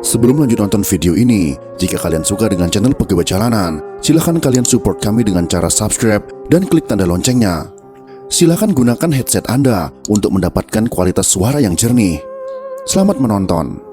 Sebelum lanjut nonton video ini, jika kalian suka dengan channel Pegawai Jalanan, silahkan kalian support kami dengan cara subscribe dan klik tanda loncengnya. Silahkan gunakan headset Anda untuk mendapatkan kualitas suara yang jernih. Selamat menonton.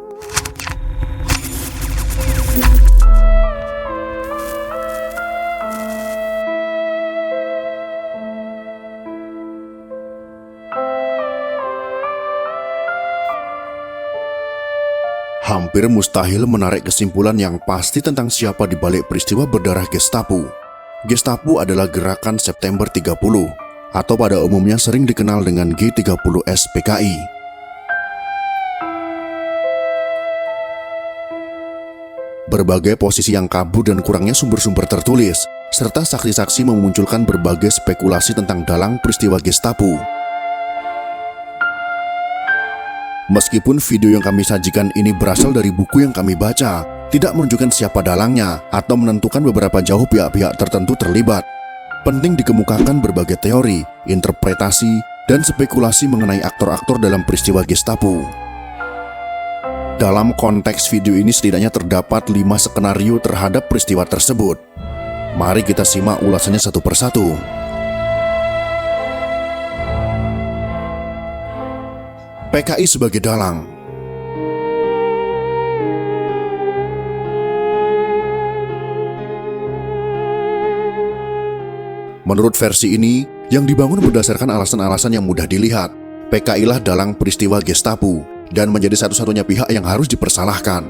Hampir mustahil menarik kesimpulan yang pasti tentang siapa di balik peristiwa berdarah Gestapo. Gestapo adalah gerakan September 30, atau pada umumnya sering dikenal dengan G30S PKI. Berbagai posisi yang kabur dan kurangnya sumber-sumber tertulis, serta saksi-saksi memunculkan berbagai spekulasi tentang dalang peristiwa Gestapo. Meskipun video yang kami sajikan ini berasal dari buku yang kami baca, tidak menunjukkan siapa dalangnya atau menentukan beberapa jauh pihak-pihak tertentu terlibat. Penting dikemukakan berbagai teori, interpretasi, dan spekulasi mengenai aktor-aktor dalam peristiwa Gestapo. Dalam konteks video ini setidaknya terdapat 5 skenario terhadap peristiwa tersebut. Mari kita simak ulasannya satu persatu. PKI sebagai dalang. Menurut versi ini, yang dibangun berdasarkan alasan-alasan yang mudah dilihat, PKI lah dalang peristiwa Gestapo dan menjadi satu-satunya pihak yang harus dipersalahkan.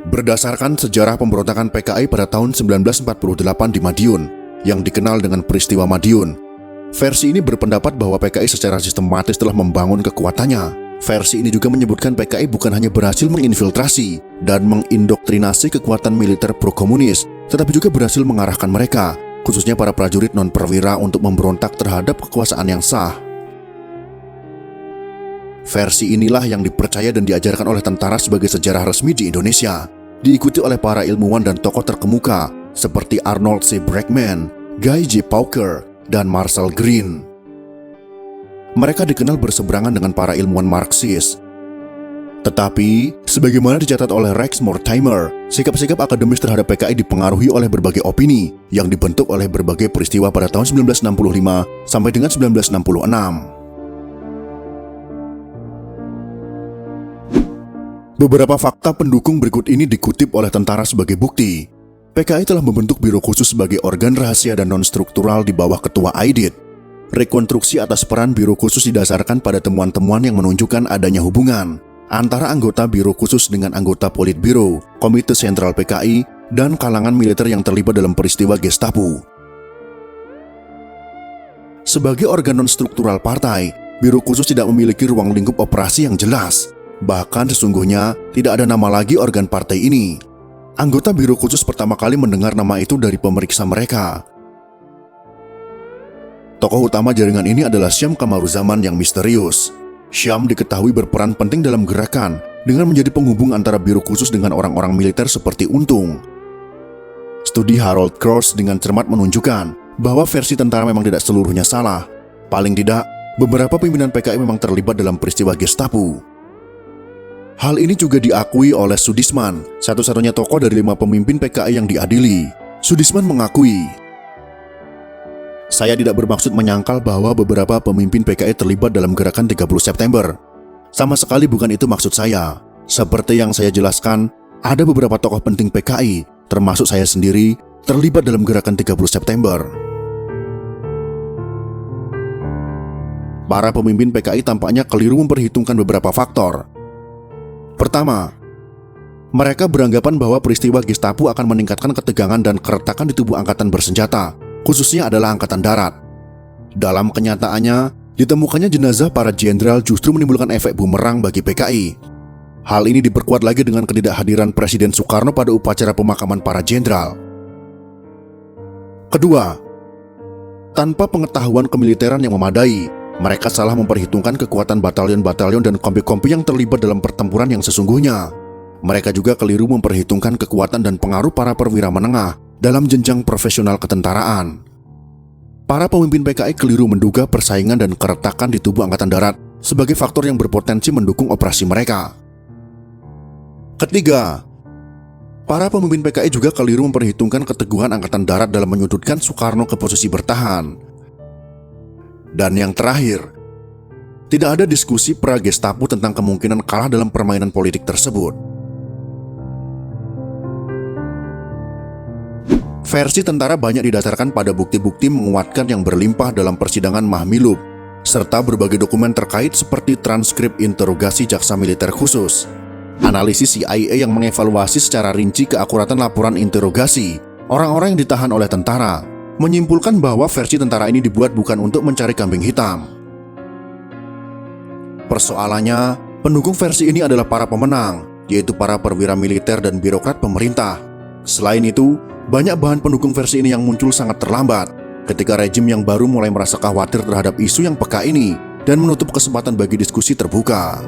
Berdasarkan sejarah pemberontakan PKI pada tahun 1948 di Madiun, yang dikenal dengan peristiwa Madiun, versi ini berpendapat bahwa PKI secara sistematis telah membangun kekuatannya. Versi ini juga menyebutkan PKI bukan hanya berhasil menginfiltrasi dan mengindoktrinasi kekuatan militer pro-komunis, tetapi juga berhasil mengarahkan mereka, khususnya para prajurit non-perwira, untuk memberontak terhadap kekuasaan yang sah. Versi inilah yang dipercaya dan diajarkan oleh tentara sebagai sejarah resmi di Indonesia, diikuti oleh para ilmuwan dan tokoh terkemuka seperti Arnold C. Bregman, Guy J. Pauker, dan Marshall Green. Mereka dikenal berseberangan dengan para ilmuwan Marxis. Tetapi, sebagaimana dicatat oleh Rex Mortimer, sikap-sikap akademis terhadap PKI dipengaruhi oleh berbagai opini yang dibentuk oleh berbagai peristiwa pada tahun 1965 sampai dengan 1966. Beberapa fakta pendukung berikut ini dikutip oleh tentara sebagai bukti. PKI telah membentuk biro khusus sebagai organ rahasia dan non-struktural di bawah ketua Aidit. Rekonstruksi atas peran biro khusus didasarkan pada temuan-temuan yang menunjukkan adanya hubungan antara anggota biro khusus dengan anggota Politbiro, Komite Sentral PKI, dan kalangan militer yang terlibat dalam peristiwa Gestapo. Sebagai organ non-struktural partai, biro khusus tidak memiliki ruang lingkup operasi yang jelas. Bahkan sesungguhnya tidak ada nama lagi organ partai ini. Anggota biro khusus pertama kali mendengar nama itu dari pemeriksa mereka. Tokoh utama jaringan ini adalah Syam Kamaruzaman yang misterius. Syam diketahui berperan penting dalam gerakan dengan menjadi penghubung antara biro khusus dengan orang-orang militer seperti Untung. Studi Harold Cross dengan cermat menunjukkan bahwa versi tentara memang tidak seluruhnya salah. Paling tidak, beberapa pimpinan PKI memang terlibat dalam peristiwa Gestapo. Hal ini juga diakui oleh Sudisman, satu-satunya tokoh dari 5 pemimpin PKI yang diadili. Sudisman mengakui, "Saya tidak bermaksud menyangkal bahwa beberapa pemimpin PKI terlibat dalam gerakan 30 September. Sama sekali bukan itu maksud saya. Seperti yang saya jelaskan, ada beberapa tokoh penting PKI, termasuk saya sendiri, terlibat dalam gerakan 30 September. Para pemimpin PKI tampaknya keliru memperhitungkan beberapa faktor. Pertama, mereka beranggapan bahwa peristiwa Gestapo akan meningkatkan ketegangan dan keretakan di tubuh angkatan bersenjata, khususnya adalah angkatan darat. Dalam kenyataannya, ditemukannya jenazah para jenderal justru menimbulkan efek bumerang bagi PKI. Hal ini diperkuat lagi dengan ketidakhadiran Presiden Soekarno pada upacara pemakaman para jenderal. Kedua, tanpa pengetahuan kemiliteran yang memadai, mereka salah memperhitungkan kekuatan batalion-batalion dan kompi-kompi yang terlibat dalam pertempuran yang sesungguhnya. Mereka juga keliru memperhitungkan kekuatan dan pengaruh para perwira menengah dalam jenjang profesional ketentaraan. Para pemimpin PKI keliru menduga persaingan dan keretakan di tubuh Angkatan Darat sebagai faktor yang berpotensi mendukung operasi mereka. Ketiga, para pemimpin PKI juga keliru memperhitungkan keteguhan Angkatan Darat dalam menyudutkan Soekarno ke posisi bertahan. Dan yang terakhir, tidak ada diskusi pra-Gestapo tentang kemungkinan kalah dalam permainan politik tersebut. Versi tentara banyak didasarkan pada bukti-bukti menguatkan yang berlimpah dalam persidangan Mahmilub, serta berbagai dokumen terkait seperti transkrip interogasi jaksa militer khusus, analisis CIA yang mengevaluasi secara rinci keakuratan laporan interogasi orang-orang yang ditahan oleh tentara, menyimpulkan bahwa versi tentara ini dibuat bukan untuk mencari kambing hitam. Persoalannya, pendukung versi ini adalah para pemenang, yaitu para perwira militer dan birokrat pemerintah. Selain itu, banyak bahan pendukung versi ini yang muncul sangat terlambat, ketika rejim yang baru mulai merasa khawatir terhadap isu yang peka ini dan menutup kesempatan bagi diskusi terbuka.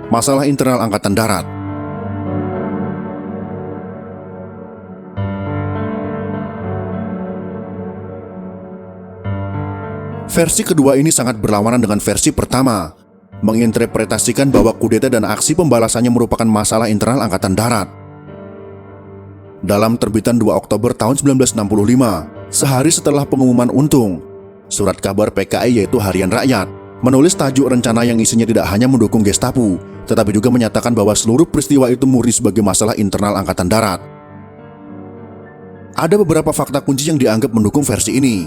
Masalah internal Angkatan Darat. Versi kedua ini sangat berlawanan dengan versi pertama, menginterpretasikan bahwa kudeta dan aksi pembalasannya merupakan masalah internal Angkatan Darat. Dalam terbitan 2 Oktober tahun 1965, sehari setelah pengumuman Untung, surat kabar PKI yaitu Harian Rakyat menulis tajuk rencana yang isinya tidak hanya mendukung Gestapo, tetapi juga menyatakan bahwa seluruh peristiwa itu murni sebagai masalah internal Angkatan Darat. Ada beberapa fakta kunci yang dianggap mendukung versi ini.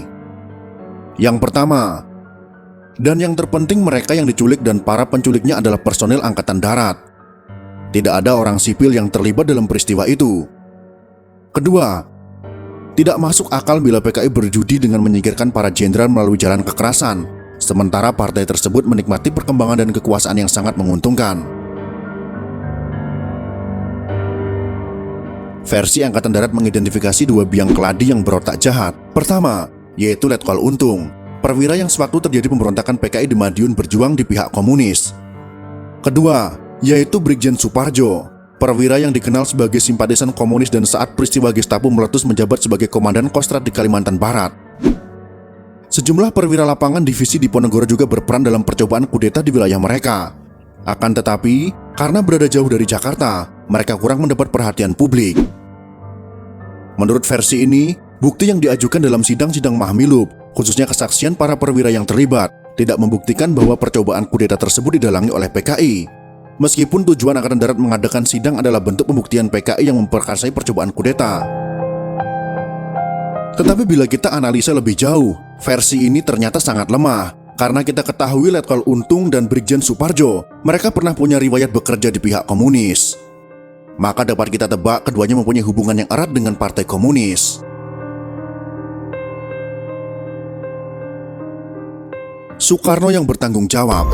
Yang pertama, dan yang terpenting, mereka yang diculik dan para penculiknya adalah personel Angkatan Darat. Tidak ada orang sipil yang terlibat dalam peristiwa itu. Kedua, tidak masuk akal bila PKI berjudi dengan menyingkirkan para jenderal melalui jalan kekerasan, sementara partai tersebut menikmati perkembangan dan kekuasaan yang sangat menguntungkan. Versi Angkatan Darat mengidentifikasi dua biang keladi yang berotak jahat. Pertama, yaitu Letkol Untung, perwira yang sewaktu terjadi pemberontakan PKI di Madiun berjuang di pihak komunis. Kedua, yaitu Brigjen Suparjo, perwira yang dikenal sebagai simpatisan komunis dan saat peristiwa Gestapo meletus menjabat sebagai Komandan Kostrad di Kalimantan Barat. Sejumlah perwira lapangan divisi Diponegoro juga berperan dalam percobaan kudeta di wilayah mereka. Akan tetapi, karena berada jauh dari Jakarta, mereka kurang mendapat perhatian publik. Menurut versi ini, bukti yang diajukan dalam sidang-sidang Mahmilub, khususnya kesaksian para perwira yang terlibat, tidak membuktikan bahwa percobaan kudeta tersebut didalangi oleh PKI. Meskipun tujuan Angkatan Darat mengadakan sidang adalah bentuk pembuktian PKI yang memperkasai percobaan kudeta. Tetapi bila kita analisa lebih jauh, versi ini ternyata sangat lemah. Karena kita ketahui Letkol Untung dan Brigjen Suparjo, mereka pernah punya riwayat bekerja di pihak komunis. Maka dapat kita tebak keduanya mempunyai hubungan yang erat dengan partai komunis. Soekarno yang bertanggung jawab.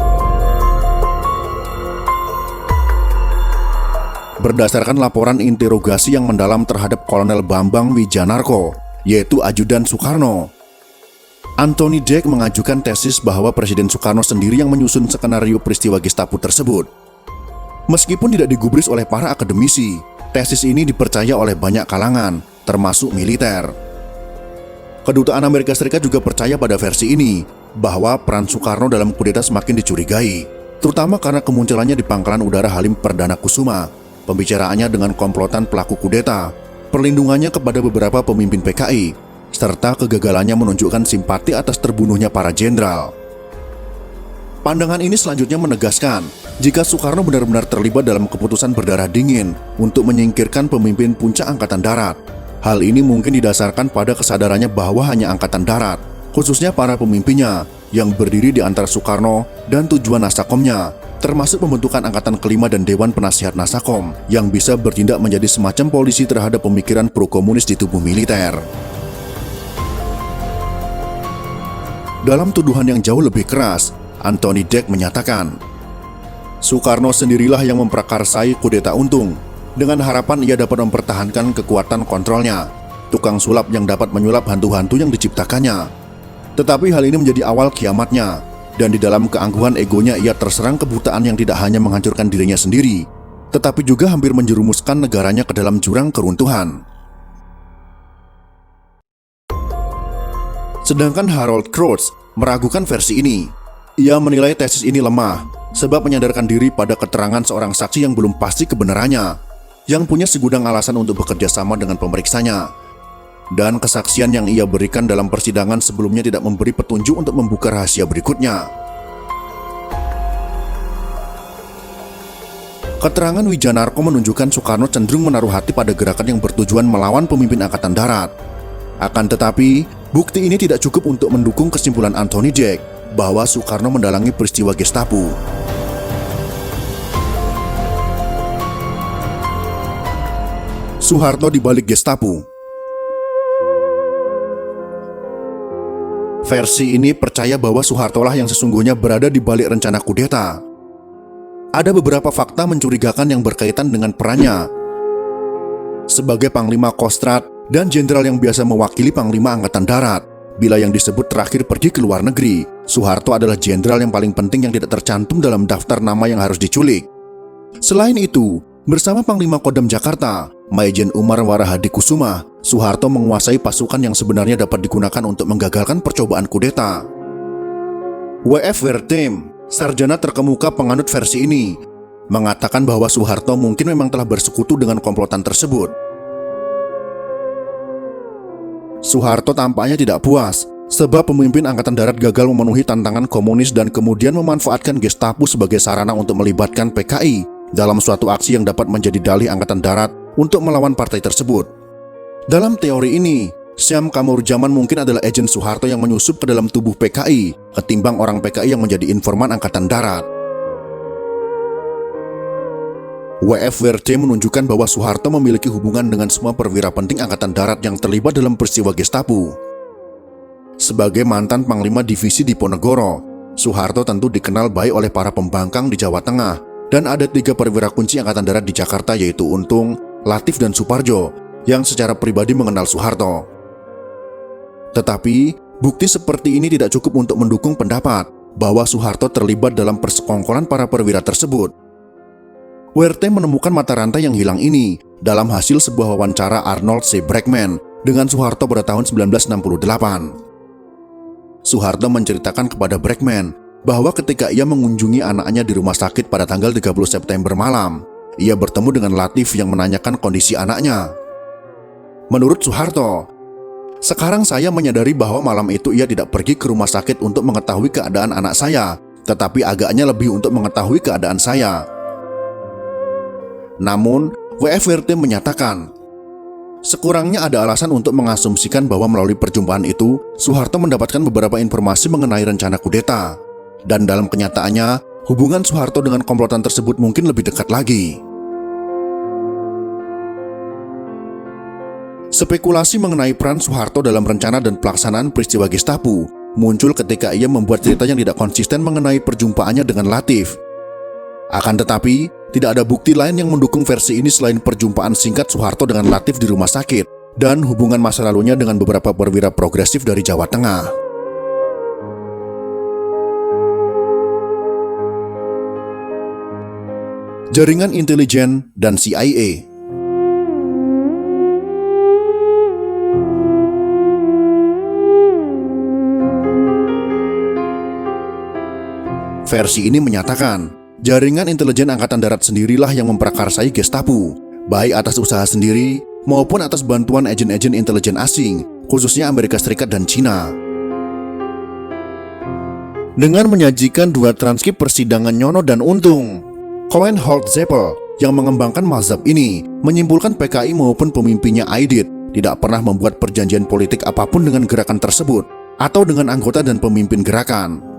Berdasarkan laporan interogasi yang mendalam terhadap Kolonel Bambang Wijanarko, yaitu ajudan Soekarno, Anthony Dijk mengajukan tesis bahwa Presiden Soekarno sendiri yang menyusun skenario peristiwa Gestapo tersebut. Meskipun tidak digubris oleh para akademisi, tesis ini dipercaya oleh banyak kalangan, termasuk militer. Kedutaan Amerika Serikat juga percaya pada versi ini, bahwa peran Soekarno dalam kudeta semakin dicurigai, terutama karena kemunculannya di Pangkalan Udara Halim Perdana Kusuma, pembicaraannya dengan komplotan pelaku kudeta, perlindungannya kepada beberapa pemimpin PKI, serta kegagalannya menunjukkan simpati atas terbunuhnya para jenderal. Pandangan ini selanjutnya menegaskan, jika Soekarno benar-benar terlibat dalam keputusan berdarah dingin untuk menyingkirkan pemimpin puncak Angkatan Darat. Hal ini mungkin didasarkan pada kesadarannya bahwa hanya Angkatan Darat, khususnya para pemimpinnya, yang berdiri di antara Soekarno dan tujuan Nasakomnya, termasuk pembentukan Angkatan Kelima dan Dewan Penasihat Nasakom, yang bisa bertindak menjadi semacam polisi terhadap pemikiran pro-komunis di tubuh militer. Dalam tuduhan yang jauh lebih keras, Anthony Dijk menyatakan, Soekarno sendirilah yang memprakarsai kudeta Untung, dengan harapan ia dapat mempertahankan kekuatan kontrolnya, tukang sulap yang dapat menyulap hantu-hantu yang diciptakannya. Tetapi hal ini menjadi awal kiamatnya, dan di dalam keangkuhan egonya ia terserang kebutaan yang tidak hanya menghancurkan dirinya sendiri, tetapi juga hampir menjerumuskan negaranya ke dalam jurang keruntuhan. Sedangkan Harold Crouch meragukan versi ini. Ia menilai tesis ini lemah, sebab menyandarkan diri pada keterangan seorang saksi yang belum pasti kebenarannya, yang punya segudang alasan untuk bekerja sama dengan pemeriksanya. Dan kesaksian yang ia berikan dalam persidangan sebelumnya tidak memberi petunjuk untuk membuka rahasia berikutnya. Keterangan Wijanarko menunjukkan Soekarno cenderung menaruh hati pada gerakan yang bertujuan melawan pemimpin Angkatan Darat. Akan tetapi, bukti ini tidak cukup untuk mendukung kesimpulan Anthony Jack bahwa Soekarno mendalangi peristiwa Gestapo. Soeharto di balik Gestapo. Versi ini percaya bahwa Soeharto lah yang sesungguhnya berada di balik rencana kudeta. Ada beberapa fakta mencurigakan yang berkaitan dengan perannya sebagai Panglima Kostrad dan jenderal yang biasa mewakili Panglima Angkatan Darat. Bila yang disebut terakhir pergi ke luar negeri, Soeharto adalah jenderal yang paling penting yang tidak tercantum dalam daftar nama yang harus diculik. Selain itu, bersama Panglima Kodam Jakarta, Maijen Umar Warahadi Kusuma, Soeharto menguasai pasukan yang sebenarnya dapat digunakan untuk menggagalkan percobaan kudeta. W.F. Wertheim, sarjana terkemuka penganut versi ini, mengatakan bahwa Soeharto mungkin memang telah bersekutu dengan komplotan tersebut. Soeharto tampaknya tidak puas, sebab pemimpin Angkatan Darat gagal memenuhi tantangan komunis dan kemudian memanfaatkan Gestapo sebagai sarana untuk melibatkan PKI dalam suatu aksi yang dapat menjadi dalih Angkatan Darat untuk melawan partai tersebut. Dalam teori ini, Syam Kamurjaman mungkin adalah agen Soeharto yang menyusup ke dalam tubuh PKI ketimbang orang PKI yang menjadi informan Angkatan Darat. W.F. Wertheim menunjukkan bahwa Soeharto memiliki hubungan dengan semua perwira penting Angkatan Darat yang terlibat dalam peristiwa Gestapo. Sebagai mantan Panglima Divisi Diponegoro, Soeharto tentu dikenal baik oleh para pembangkang di Jawa Tengah, dan ada 3 perwira kunci Angkatan Darat di Jakarta yaitu Untung, Latif, dan Suparjo yang secara pribadi mengenal Soeharto. Tetapi, bukti seperti ini tidak cukup untuk mendukung pendapat bahwa Soeharto terlibat dalam persekongkolan para perwira tersebut. Wertheim menemukan mata rantai yang hilang ini dalam hasil sebuah wawancara Arnold C. Brackman dengan Soeharto pada tahun 1968. Soeharto menceritakan kepada Brackman bahwa ketika ia mengunjungi anaknya di rumah sakit pada tanggal 30 September malam, ia bertemu dengan Latif yang menanyakan kondisi anaknya. Menurut Soeharto, "Sekarang saya menyadari bahwa malam itu ia tidak pergi ke rumah sakit untuk mengetahui keadaan anak saya, tetapi agaknya lebih untuk mengetahui keadaan saya." Namun, W.F. Wertheim menyatakan, sekurangnya ada alasan untuk mengasumsikan bahwa melalui perjumpaan itu, Soeharto mendapatkan beberapa informasi mengenai rencana kudeta. Dan dalam kenyataannya, hubungan Soeharto dengan komplotan tersebut mungkin lebih dekat lagi. Spekulasi mengenai peran Soeharto dalam rencana dan pelaksanaan peristiwa Gestapo muncul ketika ia membuat cerita yang tidak konsisten mengenai perjumpaannya dengan Latif. Akan tetapi, tidak ada bukti lain yang mendukung versi ini selain perjumpaan singkat Soeharto dengan Latif di rumah sakit dan hubungan masa lalunya dengan beberapa perwira progresif dari Jawa Tengah. Jaringan intelijen dan CIA. Versi ini menyatakan, jaringan intelijen Angkatan Darat sendirilah yang memprakarsai Gestapo, baik atas usaha sendiri maupun atas bantuan agen-agen intelijen asing, khususnya Amerika Serikat dan Cina. Dengan menyajikan 2 transkrip persidangan Nyono dan Untung, Cohen Holtz-Zeppel yang mengembangkan mazhab ini menyimpulkan PKI maupun pemimpinnya Aidit tidak pernah membuat perjanjian politik apapun dengan gerakan tersebut atau dengan anggota dan pemimpin gerakan.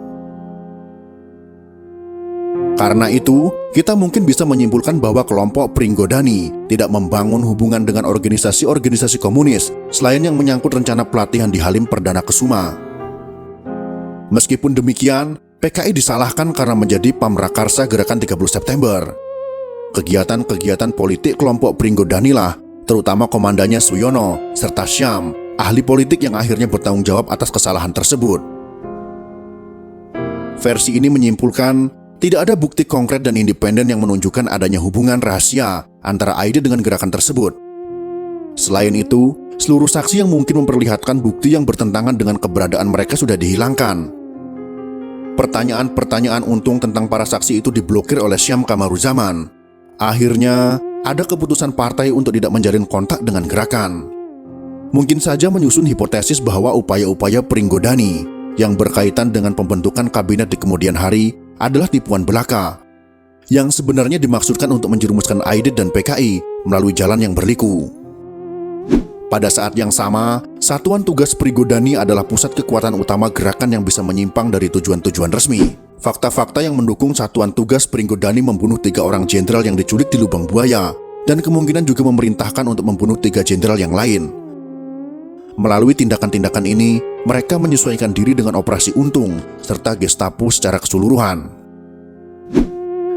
Karena itu, kita mungkin bisa menyimpulkan bahwa kelompok Pringgodani tidak membangun hubungan dengan organisasi-organisasi komunis selain yang menyangkut rencana pelatihan di Halim Perdana Kusuma. Meskipun demikian, PKI disalahkan karena menjadi pamrakarsa gerakan 30 September. Kegiatan-kegiatan politik kelompok Pringgodani lah, terutama komandannya Suyono serta Syam, ahli politik yang akhirnya bertanggung jawab atas kesalahan tersebut. Versi ini menyimpulkan tidak ada bukti konkret dan independen yang menunjukkan adanya hubungan rahasia antara Aidit dengan gerakan tersebut. Selain itu, seluruh saksi yang mungkin memperlihatkan bukti yang bertentangan dengan keberadaan mereka sudah dihilangkan. Pertanyaan-pertanyaan untung tentang para saksi itu diblokir oleh Syam Kamaruzaman. Akhirnya, ada keputusan partai untuk tidak menjalin kontak dengan gerakan. Mungkin saja menyusun hipotesis bahwa upaya-upaya Pringgodani yang berkaitan dengan pembentukan kabinet di kemudian hari adalah tipuan belaka, yang sebenarnya dimaksudkan untuk menjerumuskan AIDID dan PKI melalui jalan yang berliku. Pada saat yang sama, Satuan Tugas Pringgodani adalah pusat kekuatan utama gerakan yang bisa menyimpang dari tujuan-tujuan resmi. Fakta-fakta yang mendukung Satuan Tugas Pringgodani membunuh 3 orang jenderal yang diculik di Lubang Buaya, dan kemungkinan juga memerintahkan untuk membunuh 3 jenderal yang lain. Melalui tindakan-tindakan ini, mereka menyesuaikan diri dengan operasi Untung serta Gestapo secara keseluruhan.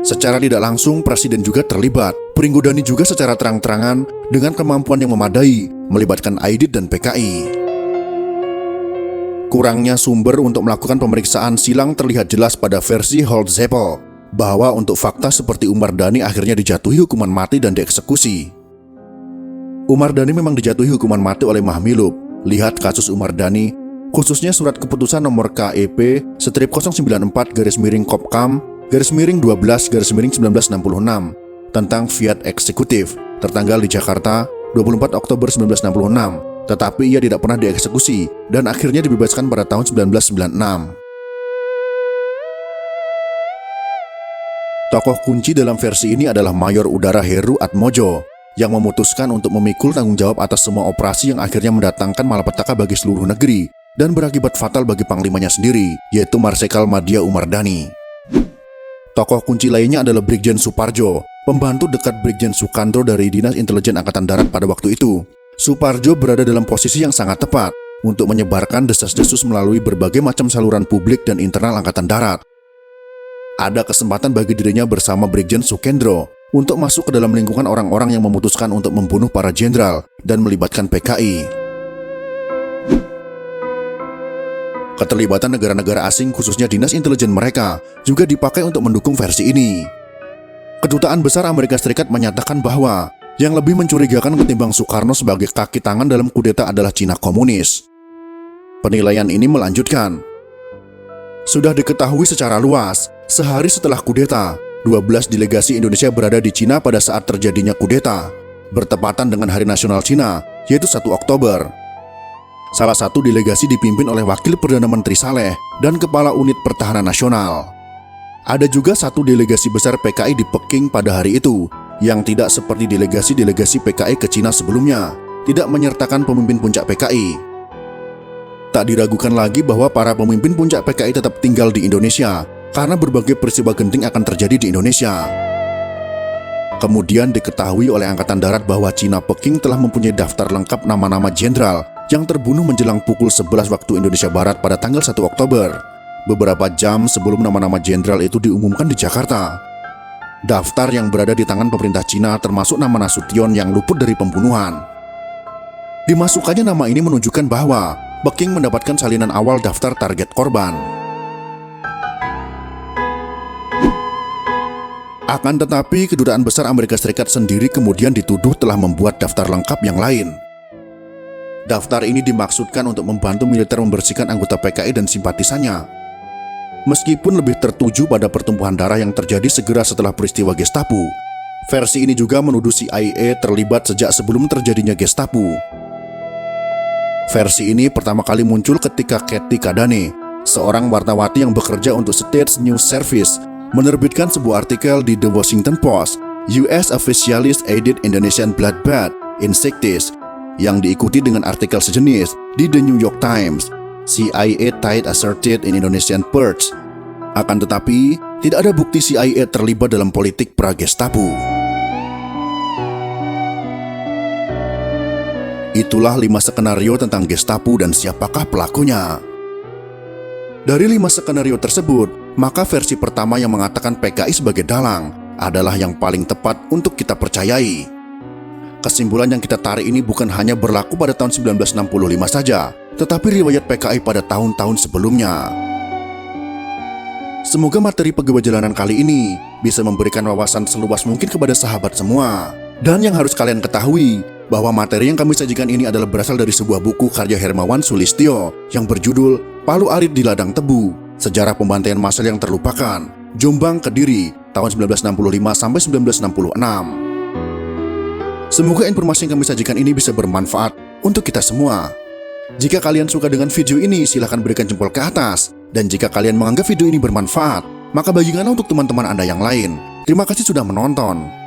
Secara tidak langsung, Presiden juga terlibat. Pringgodani juga secara terang-terangan dengan kemampuan yang memadai melibatkan AIDID dan PKI. Kurangnya sumber untuk melakukan pemeriksaan silang terlihat jelas pada versi Holtzeppel, bahwa untuk fakta seperti Umar Dhani akhirnya dijatuhi hukuman mati dan dieksekusi. Umar Dhani memang dijatuhi hukuman mati oleh Mahmilub. Lihat kasus Umar Dhani, khususnya surat keputusan nomor KEP /094-Kopkam/12/1966 tentang fiat eksekutif tertanggal di Jakarta 24 Oktober 1966, tetapi ia tidak pernah dieksekusi dan akhirnya dibebaskan pada tahun 1996. Tokoh kunci dalam versi ini adalah Mayor Udara Heru Atmojo, yang memutuskan untuk memikul tanggung jawab atas semua operasi yang akhirnya mendatangkan malapetaka bagi seluruh negeri dan berakibat fatal bagi panglimanya sendiri, yaitu Marsikal Madya Umar Dhani. Tokoh kunci lainnya adalah Brigjen Suparjo, pembantu dekat Brigjen Sukandro dari Dinas Intelijen Angkatan Darat pada waktu itu. Suparjo berada dalam posisi yang sangat tepat untuk menyebarkan desas-desus melalui berbagai macam saluran publik dan internal Angkatan Darat. Ada kesempatan bagi dirinya bersama Brigjen Sukendro untuk masuk ke dalam lingkungan orang-orang yang memutuskan untuk membunuh para jenderal dan melibatkan PKI. Keterlibatan negara-negara asing khususnya dinas intelijen mereka juga dipakai untuk mendukung versi ini. Kedutaan Besar Amerika Serikat menyatakan bahwa yang lebih mencurigakan ketimbang Soekarno sebagai kaki tangan dalam kudeta adalah Cina komunis. Penilaian ini melanjutkan, sudah diketahui secara luas, sehari setelah kudeta, 12 delegasi Indonesia berada di Cina pada saat terjadinya kudeta, bertepatan dengan Hari Nasional Cina, yaitu 1 Oktober. Salah satu delegasi dipimpin oleh Wakil Perdana Menteri Saleh dan Kepala Unit Pertahanan Nasional. Ada juga satu delegasi besar PKI di Peking pada hari itu, yang tidak seperti delegasi-delegasi PKI ke Cina sebelumnya, tidak menyertakan pemimpin puncak PKI. Tak diragukan lagi bahwa para pemimpin puncak PKI tetap tinggal di Indonesia, karena berbagai peristiwa genting akan terjadi di Indonesia. Kemudian diketahui oleh Angkatan Darat bahwa Cina Peking telah mempunyai daftar lengkap nama-nama jenderal yang terbunuh menjelang pukul 11 waktu Indonesia Barat pada tanggal 1 Oktober, beberapa jam sebelum nama-nama jenderal itu diumumkan di Jakarta. Daftar yang berada di tangan pemerintah Cina termasuk nama Nasution yang luput dari pembunuhan. Dimasukkannya nama ini menunjukkan bahwa Peking mendapatkan salinan awal daftar target korban. Akan tetapi, Kedutaan Besar Amerika Serikat sendiri kemudian dituduh telah membuat daftar lengkap yang lain. Daftar ini dimaksudkan untuk membantu militer membersihkan anggota PKI dan simpatisannya. Meskipun lebih tertuju pada pertumpahan darah yang terjadi segera setelah peristiwa Gestapo, versi ini juga menuduh CIA terlibat sejak sebelum terjadinya Gestapo. Versi ini pertama kali muncul ketika Kathy Kadane, seorang wartawati yang bekerja untuk State News Service, menerbitkan sebuah artikel di The Washington Post, US Officials Aided Indonesian Bloodbath in 60s, yang diikuti dengan artikel sejenis di The New York Times, CIA Tied Asserted in Indonesian Purge. Akan tetapi, tidak ada bukti CIA terlibat dalam politik pra-Gestapo. Itulah 5 skenario tentang Gestapo dan siapakah pelakunya. Dari 5 skenario tersebut, maka versi pertama yang mengatakan PKI sebagai dalang adalah yang paling tepat untuk kita percayai. Kesimpulan yang kita tarik ini bukan hanya berlaku pada tahun 1965 saja, tetapi riwayat PKI pada tahun-tahun sebelumnya. Semoga materi pegawai jalanan kali ini bisa memberikan wawasan seluas mungkin kepada sahabat semua. Dan yang harus kalian ketahui, bahwa materi yang kami sajikan ini adalah berasal dari sebuah buku karya Hermawan Sulistyo yang berjudul Palu Arit di Ladang Tebu, Sejarah Pembantaian Massal yang Terlupakan, Jombang Kediri, tahun 1965 sampai 1966. Semoga informasi yang kami sajikan ini bisa bermanfaat untuk kita semua. Jika kalian suka dengan video ini, silahkan berikan jempol ke atas. Dan jika kalian menganggap video ini bermanfaat, maka bagikanlah untuk teman-teman Anda yang lain. Terima kasih sudah menonton.